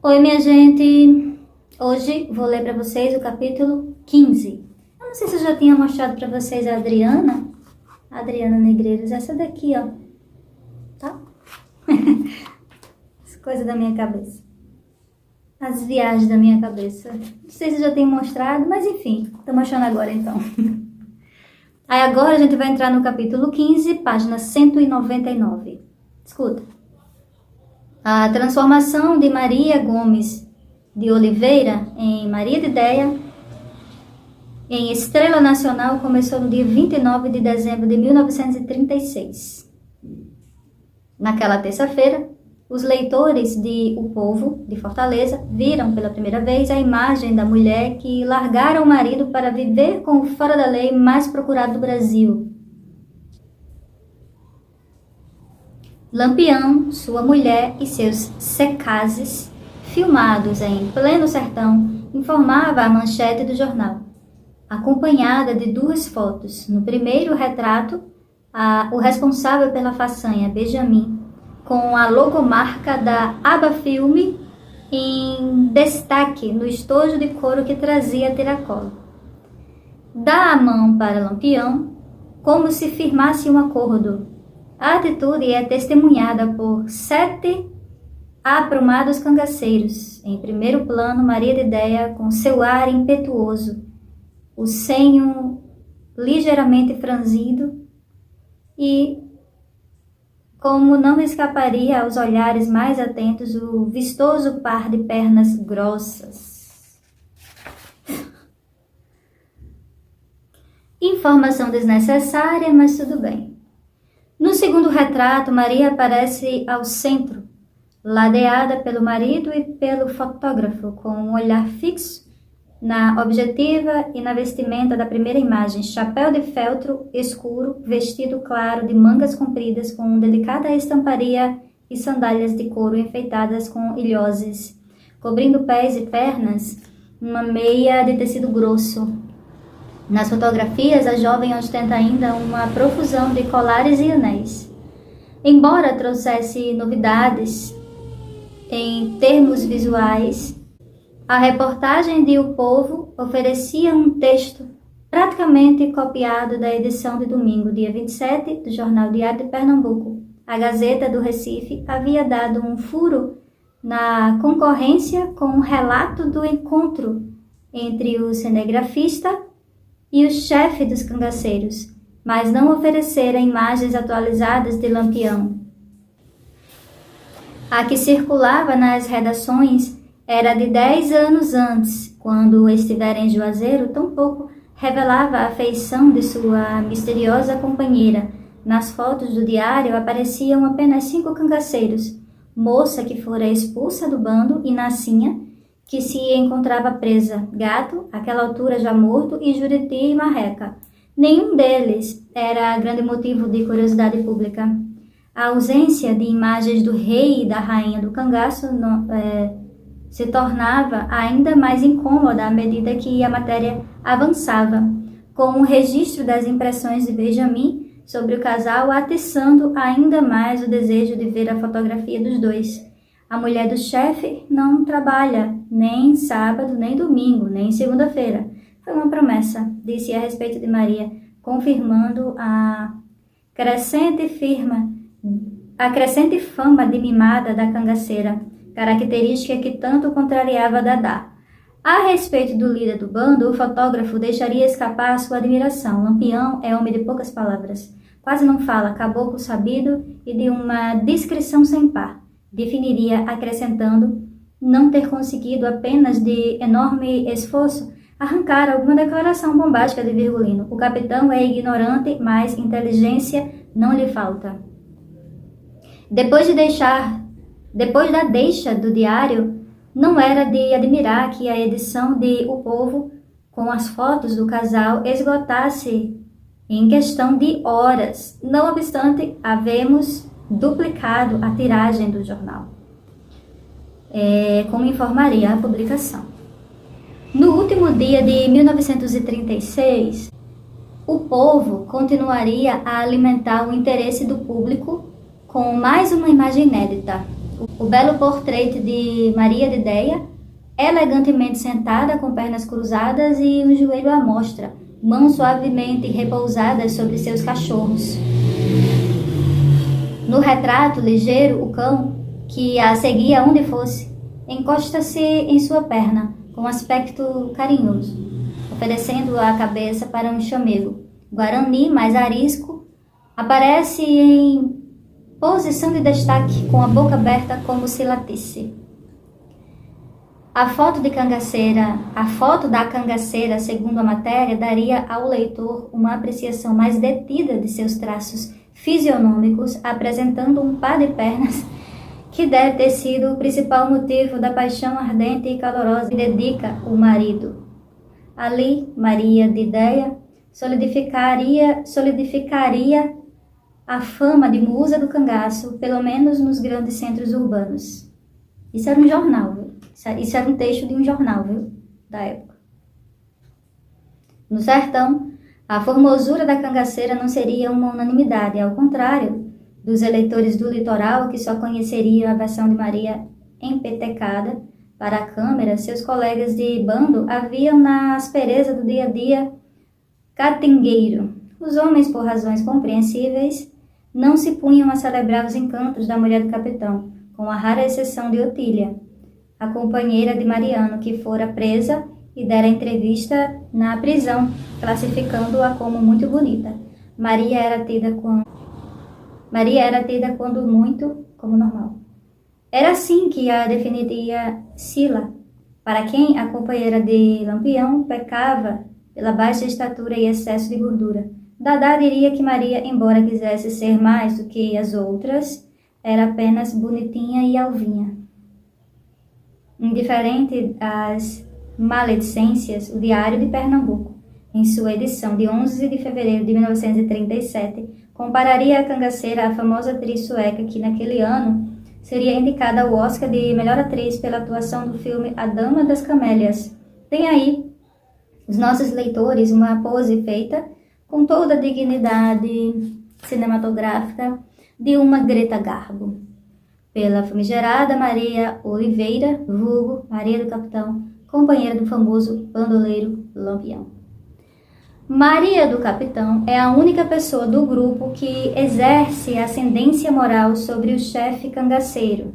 Oi, minha gente! Hoje vou ler para vocês o capítulo 15. Eu não sei se eu já tinha mostrado para vocês a Adriana Negreiros, essa daqui, ó, tá? As coisas da minha cabeça. As viagens da minha cabeça. Não sei se eu já tenho mostrado, mas enfim, tô mostrando agora então. Aí agora a gente vai entrar no capítulo 15, página 199. Escuta. A transformação de Maria Gomes de Oliveira em Maria de Déia em Estrela Nacional começou no dia 29 de dezembro de 1936. Naquela terça-feira, os leitores de O Povo, de Fortaleza, viram pela primeira vez a imagem da mulher que largara o marido para viver com o fora da lei mais procurado do Brasil. Lampião, sua mulher e seus secazes, filmados em pleno sertão, informava a manchete do jornal, acompanhada de duas fotos. No primeiro retrato, o responsável pela façanha, Benjamin, com a logomarca da Aba Filme em destaque no estojo de couro que trazia a tiracolo. Dá a mão para Lampião, como se firmasse um acordo. A atitude é testemunhada por 7 aprumados cangaceiros. Em primeiro plano, Maria de Déia, com seu ar impetuoso, o senho ligeiramente franzido e, como não escaparia aos olhares mais atentos, o vistoso par de pernas grossas. Informação desnecessária, mas tudo bem. No segundo retrato, Maria aparece ao centro, ladeada pelo marido e pelo fotógrafo, com um olhar fixo na objetiva e na vestimenta da primeira imagem, chapéu de feltro escuro, vestido claro de mangas compridas com delicada estamparia e sandálias de couro enfeitadas com ilhoses, cobrindo pés e pernas, uma meia de tecido grosso. Nas fotografias, a jovem ostenta ainda uma profusão de colares e anéis. Embora trouxesse novidades em termos visuais, a reportagem de O Povo oferecia um texto praticamente copiado da edição de domingo, dia 27, do Jornal Diário de Pernambuco. A Gazeta do Recife havia dado um furo na concorrência com um relato do encontro entre o cinegrafista e o chefe dos cangaceiros, mas não oferecera imagens atualizadas de Lampião. A que circulava nas redações era de 10 anos antes, quando estivera em Juazeiro, tampouco revelava a feição de sua misteriosa companheira. Nas fotos do diário apareciam apenas 5 cangaceiros, moça que fora expulsa do bando e Nacinha, que se encontrava presa, Gato, àquela altura já morto, e Juriti e Marreca. Nenhum deles era grande motivo de curiosidade pública. A ausência de imagens do rei e da rainha do cangaço se tornava ainda mais incômoda à medida que a matéria avançava, com o registro das impressões de Benjamin sobre o casal atiçando ainda mais o desejo de ver a fotografia dos dois. A mulher do chefe não trabalha nem sábado, nem domingo, nem segunda-feira. Foi uma promessa, disse a respeito de Maria, confirmando a crescente fama de mimada da cangaceira, característica que tanto contrariava Dadá. A respeito do líder do bando, o fotógrafo deixaria escapar sua admiração. Lampião é homem de poucas palavras. Quase não fala, caboclo sabido e de uma discrição sem par. Definiria, acrescentando, não ter conseguido apenas de enorme esforço arrancar alguma declaração bombástica de Virgulino. O capitão é ignorante, mas inteligência não lhe falta. Depois da deixa do diário, não era de admirar que a edição de O Povo, com as fotos do casal, esgotasse em questão de horas. Não obstante, havemos duplicado a tiragem do jornal, como informaria a publicação. No último dia de 1936, O Povo continuaria a alimentar o interesse do público com mais uma imagem inédita, o belo portrait de Maria de Déia, elegantemente sentada com pernas cruzadas e um joelho à mostra, mãos suavemente repousadas sobre seus cachorros. No retrato ligeiro, o cão, que a seguia onde fosse, encosta-se em sua perna, com aspecto carinhoso, oferecendo a cabeça para um chamego. Guarani, mais arisco, aparece em posição de destaque, com a boca aberta como se latisse. A foto da cangaceira, segundo a matéria, daria ao leitor uma apreciação mais detida de seus traços fisionômicos, apresentando um par de pernas que deve ter sido o principal motivo da paixão ardente e calorosa que dedica o marido. Ali, Maria de Déia solidificaria a fama de musa do cangaço, pelo menos nos grandes centros urbanos. Isso era um jornal, viu? Isso era um texto de um jornal, viu? Da época. No sertão, a formosura da cangaceira não seria uma unanimidade, ao contrário dos eleitores do litoral, que só conheceriam a versão de Maria empetecada para a câmera, seus colegas de bando haviam na aspereza do dia a dia catingueiro. Os homens, por razões compreensíveis, não se punham a celebrar os encantos da mulher do capitão, com a rara exceção de Otília, a companheira de Mariano, que fora presa e dera entrevista na prisão, classificando-a como muito bonita. Maria era tida quando muito como normal. Era assim que a definiria Sila, para quem a companheira de Lampião pecava pela baixa estatura e excesso de gordura. Dadá diria que Maria, embora quisesse ser mais do que as outras, era apenas bonitinha e alvinha. Indiferente às maledicências, o Diário de Pernambuco, em sua edição de 11 de fevereiro de 1937, compararia a cangaceira à famosa atriz sueca que, naquele ano, seria indicada ao Oscar de melhor atriz pela atuação do filme A Dama das Camélias. Tem aí, os nossos leitores, uma pose feita com toda a dignidade cinematográfica de uma Greta Garbo, pela famigerada Maria Oliveira, vulgo Maria do Capitão, companheira do famoso bandoleiro Lampião. Maria do Capitão é a única pessoa do grupo que exerce ascendência moral sobre o chefe cangaceiro.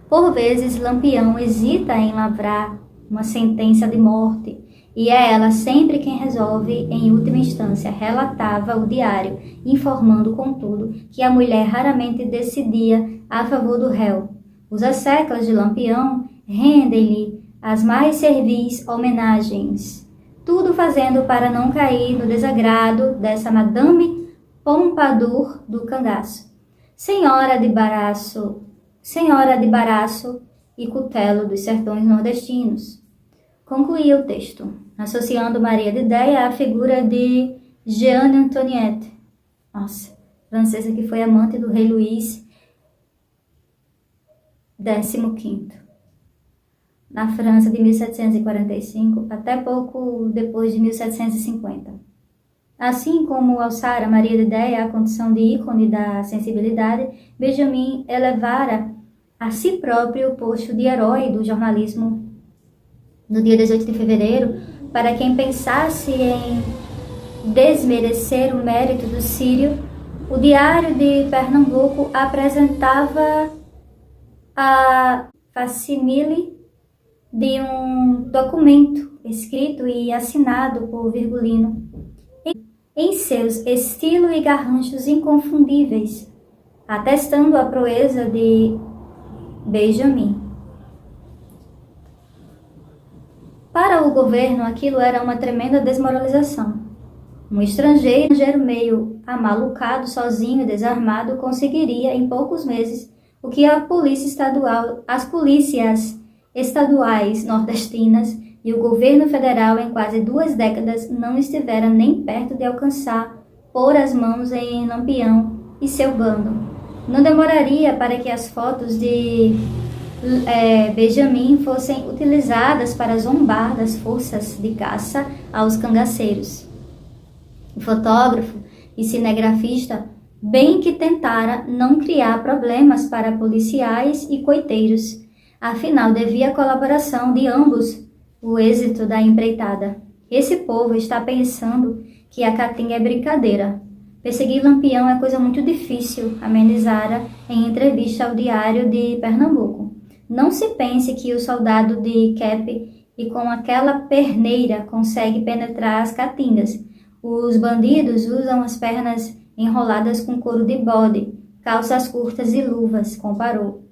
Por vezes, Lampião hesita em lavrar uma sentença de morte, e é ela sempre quem resolve em última instância, relatava o diário, informando, contudo, que a mulher raramente decidia a favor do réu. Os asseclas de Lampião rendem-lhe as mais servis homenagens, tudo fazendo para não cair no desagrado dessa Madame Pompadour do cangaço, senhora de baraço e cutelo dos sertões nordestinos. Concluía o texto, associando Maria de Déia à figura de Jeanne Antoinette, francesa que foi amante do rei Luís XV, na França de 1745 até pouco depois de 1750. Assim como alçara Maria de Déia à condição de ícone da sensibilidade, Benjamin elevara a si próprio o posto de herói do jornalismo no dia 18 de fevereiro, para quem pensasse em desmerecer o mérito do Sírio, o Diário de Pernambuco apresentava a facsimile de um documento escrito e assinado por Virgulino, em seus estilo e garranchos inconfundíveis, atestando a proeza de Benjamin. Para o governo, aquilo era uma tremenda desmoralização. Um estrangeiro meio amalucado, sozinho e desarmado, conseguiria em poucos meses o que as polícias estaduais nordestinas e o governo federal em quase 2 décadas não estiveram nem perto de alcançar, pôr as mãos em Lampião e seu bando. Não demoraria para que as fotos de Benjamin fossem utilizadas para zombar das forças de caça aos cangaceiros. O fotógrafo e cinegrafista bem que tentara não criar problemas para policiais e coiteiros, afinal devia a colaboração de ambos o êxito da empreitada. Esse povo está pensando que a Caatinga é brincadeira. Perseguir Lampião é coisa muito difícil, amenizara em entrevista ao Diário de Pernambuco. Não se pense que o soldado de Kepe e com aquela perneira consegue penetrar as caatingas. Os bandidos usam as pernas enroladas com couro de bode, calças curtas e luvas, comparou.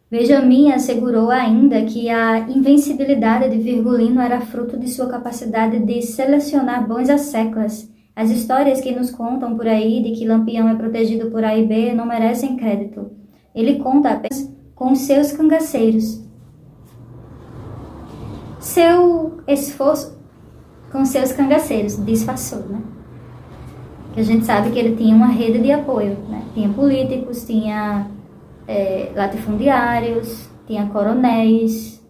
Benjamin assegurou ainda que a invencibilidade de Virgulino era fruto de sua capacidade de selecionar bons asseclas. As histórias que nos contam por aí de que Lampião é protegido por A e B não merecem crédito. Ele conta apenas com seus cangaceiros. Seu esforço com seus cangaceiros disfarçou, né? Que a gente sabe que ele tinha uma rede de apoio, né? Tinha políticos, tinha latifundiários, tinha coronéis,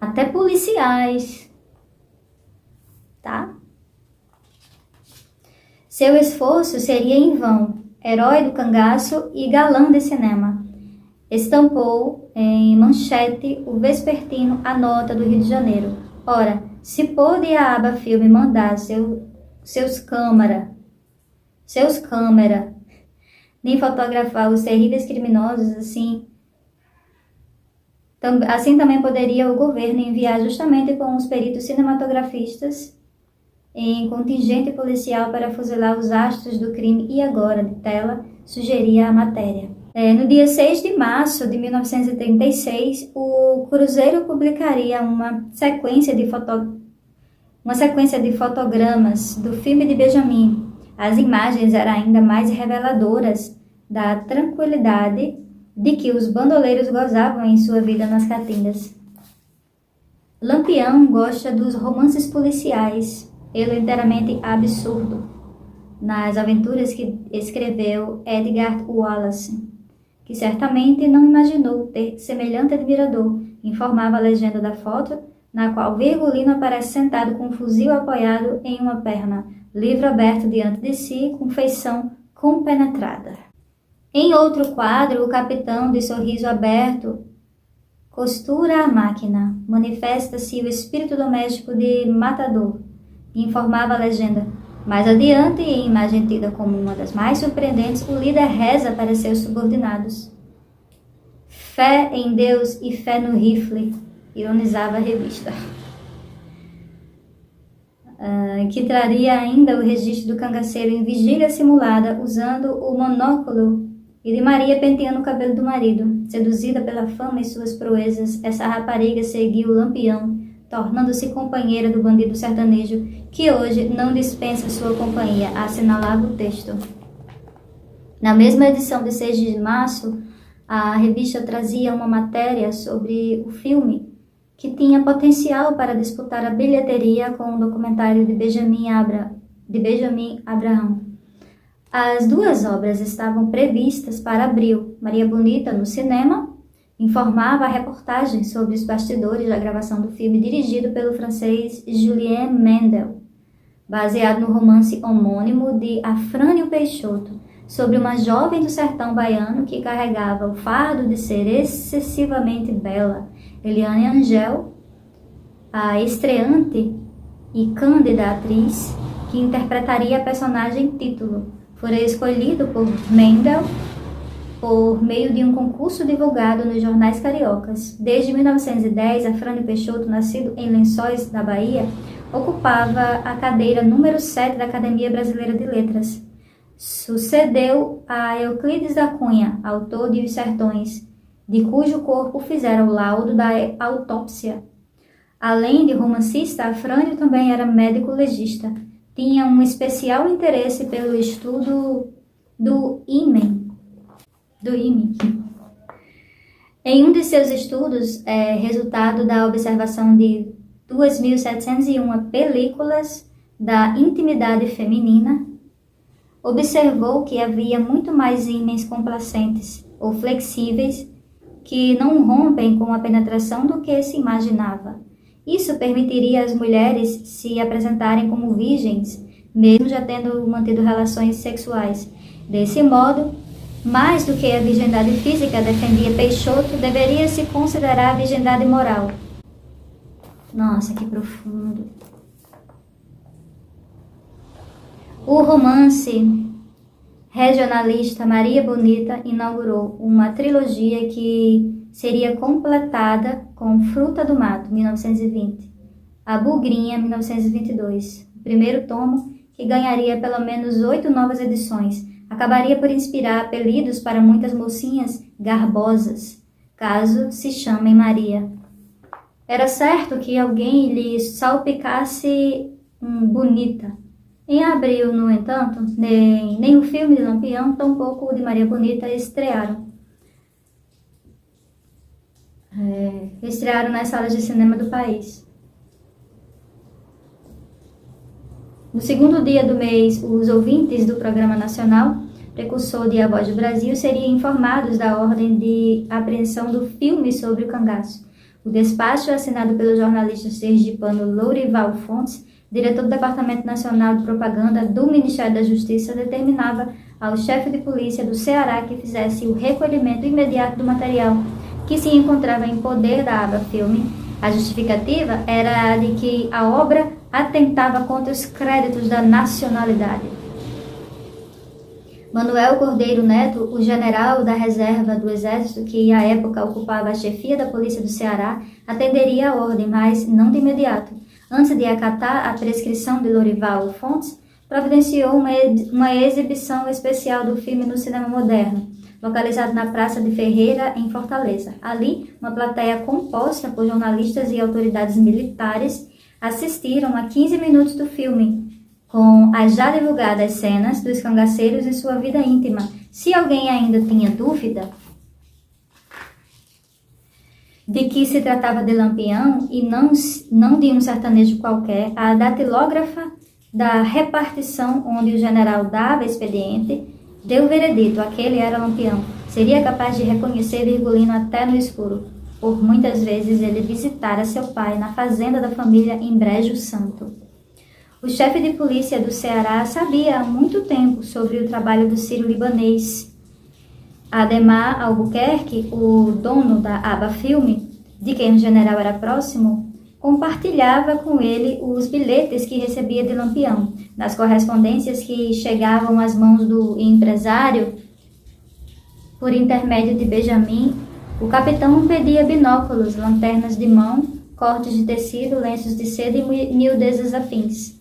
até policiais, tá? Seu esforço seria em vão, herói do cangaço e galã de cinema. Estampou em manchete o vespertino A Nota do Rio de Janeiro. Ora, se pôde a aba filme mandar seus câmera, nem fotografar os terríveis criminosos, assim também poderia o governo enviar justamente com os peritos cinematografistas em contingente policial para fuzilar os astros do crime e agora, de tela, sugeria a matéria. No dia 6 de março de 1936, o Cruzeiro publicaria uma sequência de fotogramas do filme de Benjamin. As imagens eram ainda mais reveladoras da tranquilidade de que os bandoleiros gozavam em sua vida nas caatingas. Lampião gosta dos romances policiais, ele inteiramente absurdo, nas aventuras que escreveu Edgar Wallace, que certamente não imaginou ter semelhante admirador, informava a legenda da foto, na qual Virgulino aparece sentado com um fuzil apoiado em uma perna, livro aberto diante de si, com feição compenetrada. Em outro quadro, o capitão, de sorriso aberto, costura a máquina. Manifesta-se o espírito doméstico de matador, informava a legenda. Mais adiante, em imagem tida como uma das mais surpreendentes, o líder reza para seus subordinados. Fé em Deus e fé no rifle, ironizava a revista. Que traria ainda o registro do cangaceiro em vigília simulada, usando o monóculo, e de Maria penteando o cabelo do marido. Seduzida pela fama e suas proezas, essa rapariga seguiu Lampião, tornando-se companheira do bandido sertanejo, que hoje não dispensa sua companhia, assinalava o texto. Na mesma edição de 6 de março, a revista trazia uma matéria sobre o filme, que tinha potencial para disputar a bilheteria com o documentário de Benjamin Abraham. As duas obras estavam previstas para abril. Maria Bonita, no cinema, informava a reportagem sobre os bastidores da gravação do filme dirigido pelo francês Julien Mendel, baseado no romance homônimo de Afrânio Peixoto, sobre uma jovem do sertão baiano que carregava o fardo de ser excessivamente bela. Eliane Angel, a estreante e cândida atriz que interpretaria a personagem título, fora escolhido por Mendel por meio de um concurso divulgado nos jornais cariocas. Desde 1910, Afrânio Peixoto, nascido em Lençóis, da Bahia, ocupava a cadeira número 7 da Academia Brasileira de Letras. Sucedeu a Euclides da Cunha, autor de Os Sertões, de cujo corpo fizeram o laudo da autópsia. Além de romancista, Afrânio também era médico legista. Tinha um especial interesse pelo estudo do ímen. Em um de seus estudos, resultado da observação de 2.701 películas da intimidade feminina, observou que havia muito mais ímens complacentes ou flexíveis que não rompem com a penetração do que se imaginava. Isso permitiria às mulheres se apresentarem como virgens, mesmo já tendo mantido relações sexuais. Desse modo, mais do que a virgindade física, defendia Peixoto, deveria se considerar a virgindade moral. Nossa, que profundo. O romance regionalista Maria Bonita inaugurou uma trilogia que seria completada com Fruta do Mato, 1920, A Bugrinha, 1922, o primeiro tomo, que ganharia pelo menos 8 novas edições, acabaria por inspirar apelidos para muitas mocinhas garbosas, caso se chamem Maria. Era certo que alguém lhe salpicasse Bonita. Em abril, no entanto, nem o filme de Lampião, tampouco o de Maria Bonita estrearam. Estrearam nas salas de cinema do país. No segundo dia do mês, os ouvintes do Programa Nacional, precursor de A Voz do Brasil, seriam informados da ordem de apreensão do filme sobre o cangaço. O despacho, assinado pelo jornalista sergipano Lourival Fontes, diretor do Departamento Nacional de Propaganda do Ministério da Justiça, determinava ao chefe de polícia do Ceará que fizesse o recolhimento imediato do material que se encontrava em poder da aba filme. A justificativa era a de que a obra atentava contra os créditos da nacionalidade. Manuel Cordeiro Neto, o general da reserva do Exército, que à época ocupava a chefia da Polícia do Ceará, atenderia a ordem, mas não de imediato. Antes de acatar a prescrição de Lourival Fontes, providenciou uma exibição especial do filme no Cinema Moderno, localizado na Praça de Ferreira, em Fortaleza. Ali, uma plateia composta por jornalistas e autoridades militares assistiram a 15 minutos do filme, com as já divulgadas cenas dos cangaceiros e sua vida íntima. Se alguém ainda tinha dúvida de que se tratava de Lampião e não de um sertanejo qualquer, a datilógrafa da repartição onde o general dava expediente deu o veredito: aquele era Lampião. Seria capaz de reconhecer Virgulino até no escuro, por muitas vezes ele visitara seu pai na fazenda da família em Brejo Santo. O chefe de polícia do Ceará sabia há muito tempo sobre o trabalho do sírio-libanês Ademar Albuquerque, o dono da aba filme, de quem o general era próximo, compartilhava com ele os bilhetes que recebia de Lampião. Nas correspondências que chegavam às mãos do empresário, por intermédio de Benjamin, o capitão pedia binóculos, lanternas de mão, cortes de tecido, lenços de seda e miudezas afins.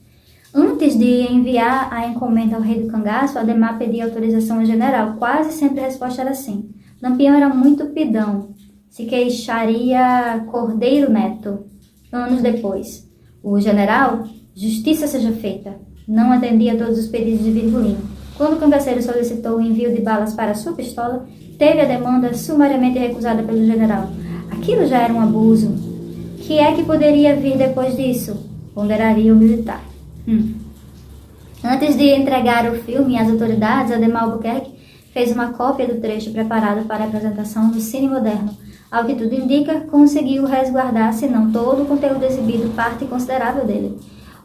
Antes de enviar a encomenda ao rei do cangaço, Ademar pedia autorização ao general. Quase sempre a resposta era sim. Lampião era muito pidão. Se queixaria Cordeiro Neto. Anos depois, o general, justiça seja feita, não atendia a todos os pedidos de Virgulino. Quando o cangaceiro solicitou o envio de balas para sua pistola, teve a demanda sumariamente recusada pelo general. Aquilo já era um abuso. Que é que poderia vir depois disso? Ponderaria o militar. Antes de entregar o filme às autoridades, Ademar Albuquerque fez uma cópia do trecho preparado para a apresentação no Cine Moderno. Ao que tudo indica, conseguiu resguardar, se não todo o conteúdo exibido, parte considerável dele.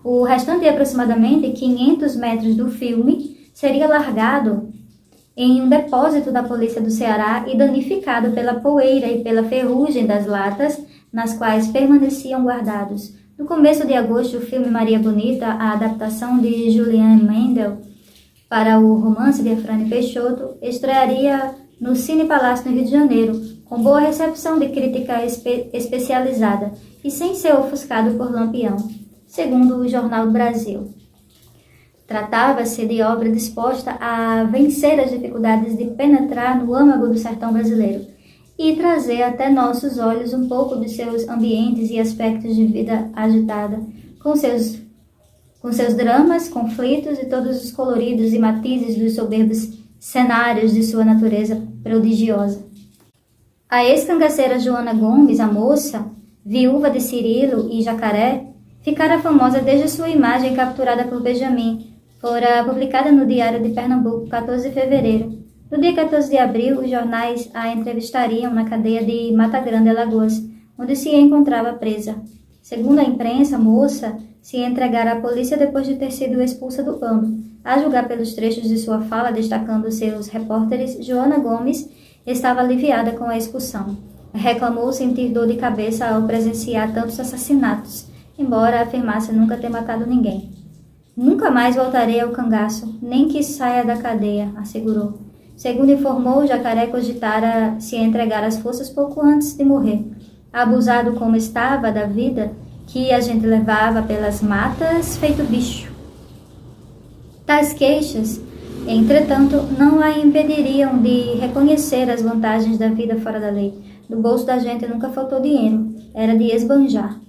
O restante de aproximadamente 500 metros do filme seria largado em um depósito da polícia do Ceará e danificado pela poeira e pela ferrugem das latas nas quais permaneciam guardados. No começo de agosto, o filme Maria Bonita, a adaptação de Julien Mendel para o romance de Efrânio Peixoto, estrearia no Cine Palácio no Rio de Janeiro, com boa recepção de crítica especializada e sem ser ofuscado por Lampião, segundo o Jornal do Brasil. Tratava-se de obra disposta a vencer as dificuldades de penetrar no âmago do sertão brasileiro e trazer até nossos olhos um pouco de seus ambientes e aspectos de vida agitada, com seus dramas, conflitos e todos os coloridos e matizes dos soberbos cenários de sua natureza prodigiosa. A ex-cangaceira Joana Gomes, a moça, viúva de Cirilo e Jacaré, ficara famosa desde sua imagem capturada por Benjamin. Fora publicada no Diário de Pernambuco, 14 de fevereiro. No dia 14 de abril, os jornais a entrevistariam na cadeia de Mata Grande, Alagoas, onde se encontrava presa. Segundo a imprensa, a moça se entregara à polícia depois de ter sido expulsa do bando. A julgar pelos trechos de sua fala destacando seus repórteres, Joana Gomes estava aliviada com a expulsão. Reclamou sentir dor de cabeça ao presenciar tantos assassinatos, embora afirmasse nunca ter matado ninguém. Nunca mais voltarei ao cangaço, nem que saia da cadeia, assegurou. Segundo informou, Jacaré cogitara se entregar às forças pouco antes de morrer. Abusado como estava da vida que a gente levava pelas matas, feito bicho. Tais queixas, entretanto, não a impediriam de reconhecer as vantagens da vida fora da lei. No bolso da gente nunca faltou dinheiro, era de esbanjar.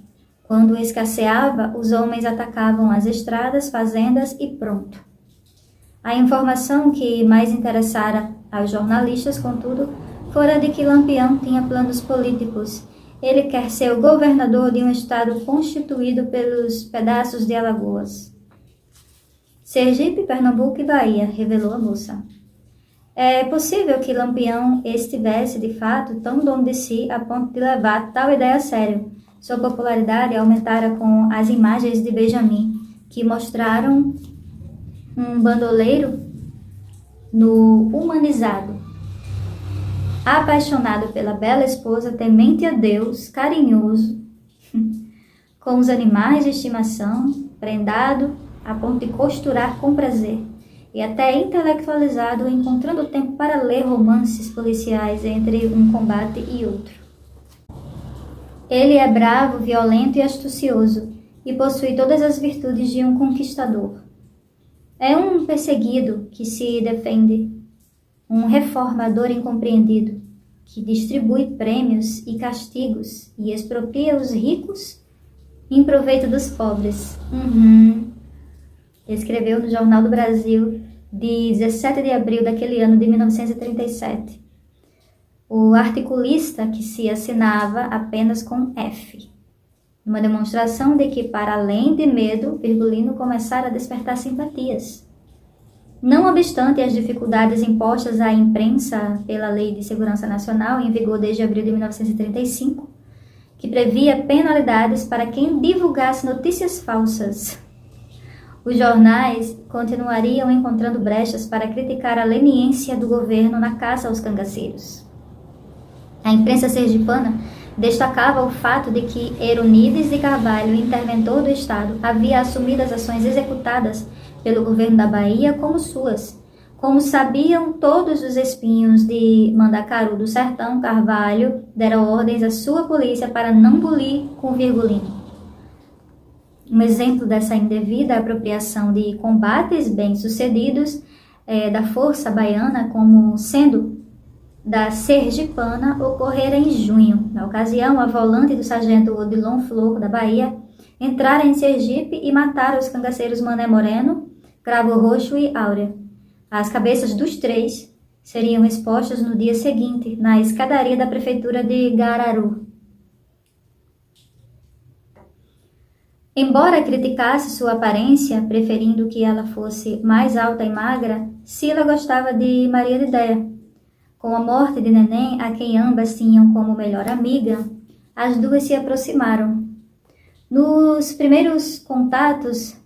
Quando escasseava, os homens atacavam as estradas, fazendas e pronto. A informação que mais interessara aos jornalistas, contudo, fora de que Lampião tinha planos políticos. Ele quer ser o governador de um estado constituído pelos pedaços de Alagoas. Sergipe, Pernambuco e Bahia, revelou a moça. É possível que Lampião estivesse, de fato, tão dono de si a ponto de levar tal ideia a sério. Sua popularidade aumentara com as imagens de Benjamin, que mostraram um bandoleiro no humanizado, apaixonado pela bela esposa, temente a Deus, carinhoso, com os animais de estimação, prendado a ponto de costurar com prazer, e até intelectualizado, encontrando tempo para ler romances policiais entre um combate e outro. Ele é bravo, violento e astucioso, e possui todas as virtudes de um conquistador. É um perseguido que se defende, um reformador incompreendido, que distribui prêmios e castigos e expropria os ricos em proveito dos pobres. Escreveu no Jornal do Brasil, de 17 de abril daquele ano de 1937. O articulista que se assinava apenas com F. Uma demonstração de que, para além de medo, Virgulino começara a despertar simpatias. Não obstante as dificuldades impostas à imprensa pela Lei de Segurança Nacional, em vigor desde abril de 1935, que previa penalidades para quem divulgasse notícias falsas, os jornais continuariam encontrando brechas para criticar a leniência do governo na caça aos cangaceiros. A imprensa sergipana destacava o fato de que Eronides de Carvalho, interventor do Estado, havia assumido as ações executadas pelo governo da Bahia como suas. Como sabiam todos os espinhos de Mandacaru do Sertão, Carvalho dera ordens à sua polícia para não bulir com Virgulino. Um exemplo dessa indevida apropriação de combates bem-sucedidos da força baiana, como sendo da Sergipana, ocorrera em junho. Na ocasião, a volante do sargento Odilon Flor, da Bahia, entrara em Sergipe e matara os cangaceiros Mané Moreno, Cravo Roxo e Áurea. As cabeças dos três seriam expostas no dia seguinte, na escadaria da prefeitura de Gararu. Embora criticasse sua aparência, preferindo que ela fosse mais alta e magra, Sila gostava de Maria de Déia. Com a morte de Neném, a quem ambas tinham como melhor amiga, as duas se aproximaram. Nos primeiros contatos,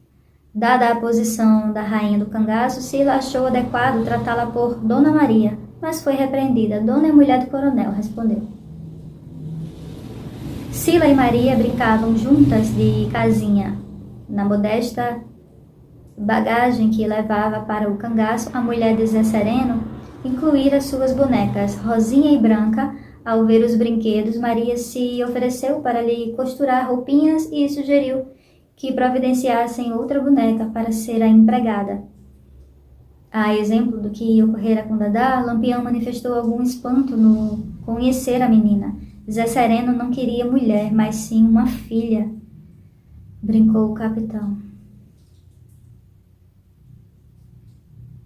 dada a posição da rainha do cangaço, Sila achou adequado tratá-la por Dona Maria, mas foi repreendida. Dona é mulher do coronel, respondeu. Sila e Maria brincavam juntas de casinha. Na modesta bagagem que levava para o cangaço, a mulher de Zé Sereno incluíra suas bonecas, Rosinha e Branca. Ao ver os brinquedos, Maria se ofereceu para lhe costurar roupinhas e sugeriu que providenciassem outra boneca para ser a empregada. A exemplo do que ocorrera com Dadá, Lampião manifestou algum espanto no conhecer a menina. Zé Sereno não queria mulher, mas sim uma filha, brincou o capitão.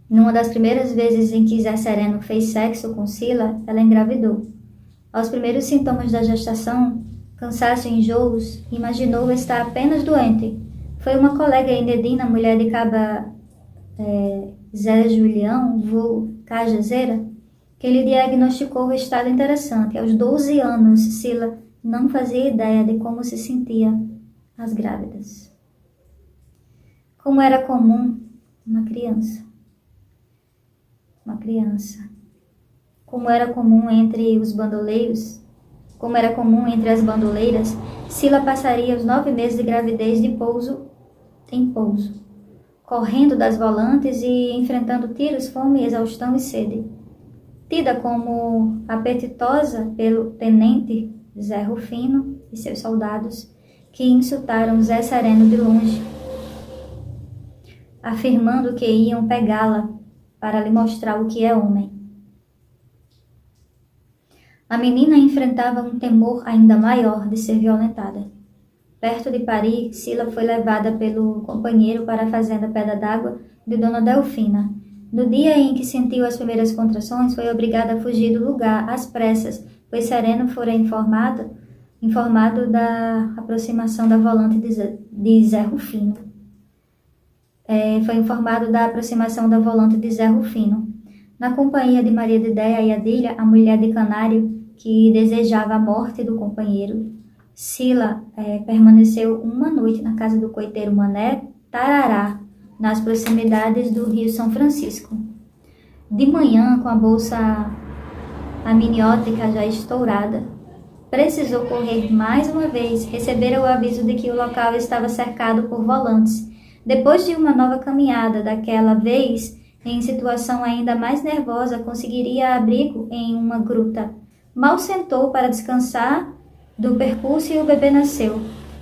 Numa das primeiras vezes em que Zé Sereno fez sexo com Sila, ela engravidou. Aos primeiros sintomas da gestação, cansaço e enjoos, imaginou estar apenas doente. Foi uma colega Enedina, mulher de Caba Zé Julião, vulgo Cajazeira, que lhe diagnosticou o estado interessante. Aos 12 anos, Sila não fazia ideia de como se sentia as grávidas. como era comum uma criança. Uma criança. Como era comum entre os bandoleiros, como era comum entre as bandoleiras, Sila passaria os 9 meses de gravidez de pouso em pouso, correndo das volantes e enfrentando tiros, fome, exaustão e sede. Tida como apetitosa pelo tenente Zé Rufino e seus soldados, que insultaram Zé Sereno de longe, afirmando que iam pegá-la para lhe mostrar o que é homem. A menina enfrentava um temor ainda maior de ser violentada. Perto de Paris, Sila foi levada pelo companheiro para a fazenda Pedra d'Água de Dona Delfina. No dia em que sentiu as primeiras contrações, foi obrigada a fugir do lugar, às pressas, pois Sereno fora informado da aproximação da volante de Zé Rufino. Foi informado da aproximação da volante de Zé Rufino. Na companhia de Maria de Déia e Adília, a mulher de Canário, que desejava a morte do companheiro, Sila permaneceu uma noite na casa do coiteiro Mané Tarará, nas proximidades do Rio São Francisco. De manhã, com a bolsa amniótica já estourada, precisou correr mais uma vez, receber o aviso de que o local estava cercado por volantes. Depois de uma nova caminhada, daquela vez, em situação ainda mais nervosa, conseguiria abrigo em uma gruta. Mal sentou para descansar do percurso e o bebê nasceu.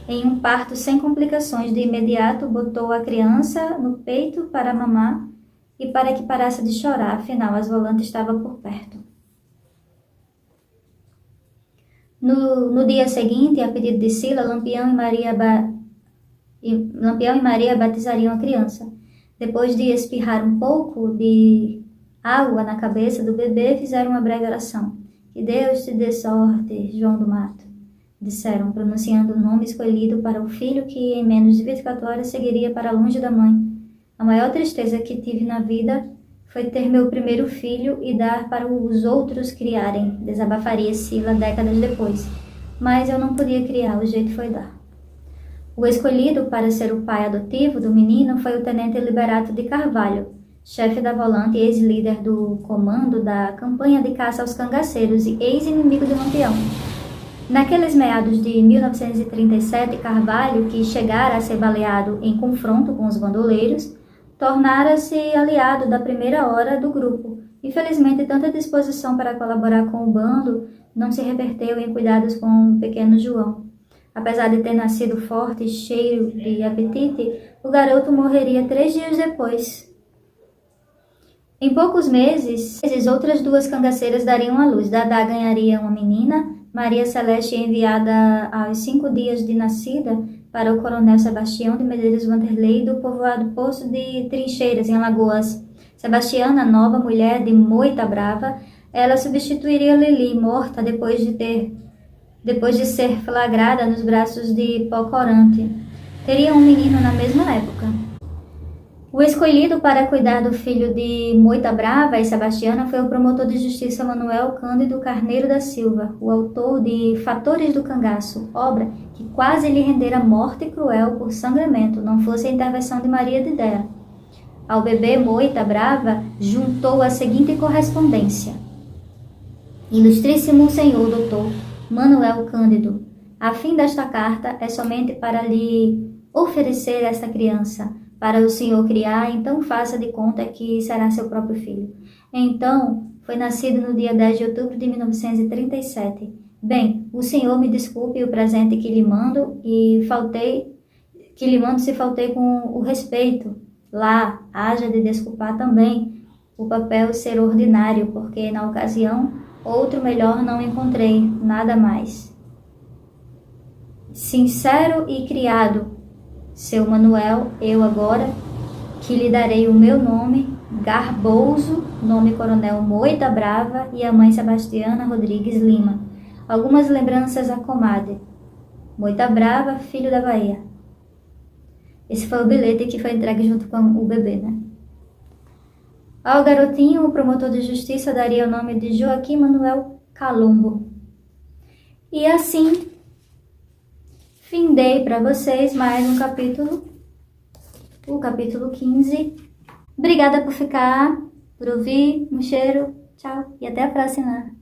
Em um parto sem complicações, de imediato botou a criança no peito para mamar e para que parasse de chorar, afinal as volantes estavam por perto. No dia seguinte, a pedido de Sila, Lampião e Maria batizariam a criança. Depois de espirrar um pouco de água na cabeça do bebê, fizeram uma breve oração. Que Deus te dê sorte, João do Mato, disseram, pronunciando o nome escolhido para o filho que em menos de 24 horas seguiria para longe da mãe. A maior tristeza que tive na vida foi ter meu primeiro filho e dar para os outros criarem, desabafaria Sila décadas depois. Mas eu não podia criar, o jeito foi dar. O escolhido para ser o pai adotivo do menino foi o tenente Liberato de Carvalho, chefe da volante e ex-líder do comando da campanha de caça aos cangaceiros e ex-inimigo de Lampião. Naqueles meados de 1937, Carvalho, que chegara a ser baleado em confronto com os bandoleiros, tornara-se aliado da primeira hora do grupo. Infelizmente, tanta disposição para colaborar com o bando não se reverteu em cuidados com o pequeno João. Apesar de ter nascido forte e cheio de apetite, o garoto morreria 3 dias depois. Em poucos meses, outras 2 cangaceiras dariam à luz. Dadá ganharia uma menina, Maria Celeste enviada aos 5 dias de nascida para o coronel Sebastião de Medeiros Vanderlei do povoado Poço de Trincheiras, em Alagoas. Sebastiana, nova mulher de Moita Brava, ela substituiria Lili, morta depois de ser flagrada nos braços de Pocorante. Teria um menino na mesma época. O escolhido para cuidar do filho de Moita Brava e Sebastiana foi o promotor de justiça Manuel Cândido Carneiro da Silva, o autor de Fatores do Cangaço, obra que quase lhe rendera morte cruel por sangramento, não fosse a intervenção de Maria de Déia. Ao bebê Moita Brava juntou a seguinte correspondência: Ilustríssimo senhor doutor Manuel Cândido, a fim desta carta é somente para lhe oferecer esta criança, para o senhor criar, então faça de conta que será seu próprio filho. Então, foi nascido no dia 10 de outubro de 1937. Bem, o senhor me desculpe o presente que lhe mando se faltei com o respeito. Lá, haja de desculpar também o papel ser ordinário, porque na ocasião, outro melhor não encontrei, nada mais. Sincero e criado, seu Manuel, eu agora, que lhe darei o meu nome, garboso, nome Coronel Moita Brava e a mãe Sebastiana Rodrigues Lima. Algumas lembranças à comadre. Moita Brava, filho da Bahia. Esse foi o bilhete que foi entregue junto com o bebê, né? Ao garotinho, o promotor de justiça daria o nome de Joaquim Manuel Calombo. E assim, findei para vocês mais um capítulo o capítulo 15. Obrigada por ficar, por ouvir. Um cheiro, tchau e até a próxima!